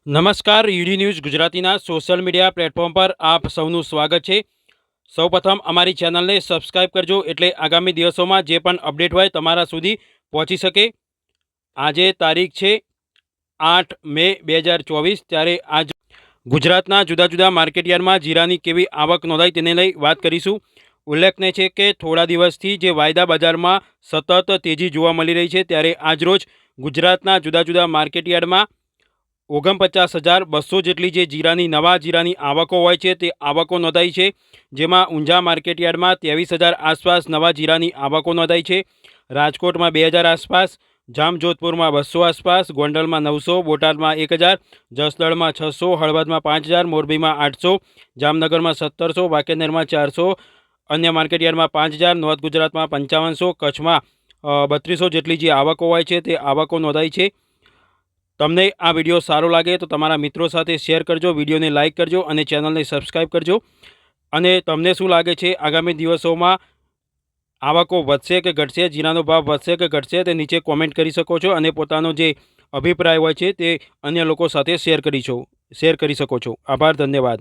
નમસ્કાર UD news ગુજરાતીના social media platform પર આપ સૌનું સ્વાગત છે। સૌપ્રથમ અમારી ચેનલને સબસ્ક્રાઇબ કરજો એટલે આગામી દિવસોમાં જે પણ અપડેટ હોય તમારા સુધી પહોંચી શકે। આજે તારીખ છે 8 મે 2024। ત્યારે આજ ગુજરાતના જુદા જુદા માર્કેટયાર્ડમાં જીરાની કેવી આવક નોંધાઈ તેને લઈ વાત કરીશું। ઉલ્લેખનીય છે કે થોડા દિવસથી જે વાયદા બજારમાં સતત તેજી જોવા મળી રહી છે, ત્યારે આજરોજ ગુજરાતના જુદા જુદા માર્કેટયાર્ડમાં 49,200 જેટલી જે નવા જીરાની આવકો હોય છે તે આવકો નોંધાઈ છે, જેમાં ઊંઝા માર્કેટયાર્ડમાં 23,000 આસપાસ નવા જીરાની આવકો નોંધાઈ છે। રાજકોટમાં 2,000 આસપાસ, જામજોધપુરમાં 200 આસપાસ, ગોંડલમાં 900, બોટાદમાં 1,000, જસદણમાં 600, હળવદમાં 5,000, મોરબીમાં 800, જામનગરમાં 1,700, વાંકાનેરમાં 400, અન્ય માર્કેટયાર્ડમાં 5,000, નોર્થ ગુજરાતમાં 5,500, કચ્છમાં 3,200 જેટલી જે આવકો હોય છે તે આવકો નોંધાઈ છે। તમને આ વિડીયો સારો લાગે તો તમારા મિત્રો સાથે શેર કરજો, વિડીયોને લાઇક કરજો અને ચેનલને સબસ્ક્રાઇબ કરજો। અને તમને શું લાગે છે આગામી દિવસોમાં આવકો વધશે કે ઘટશે, જીરાનો ભાવ વધશે કે ઘટશે, તે નીચે કોમેન્ટ કરી શકો છો અને પોતાનો જે અભિપ્રાય હોય છે તે અન્ય લોકો સાથે શેર કરી શકો છો। આભાર, ધન્યવાદ।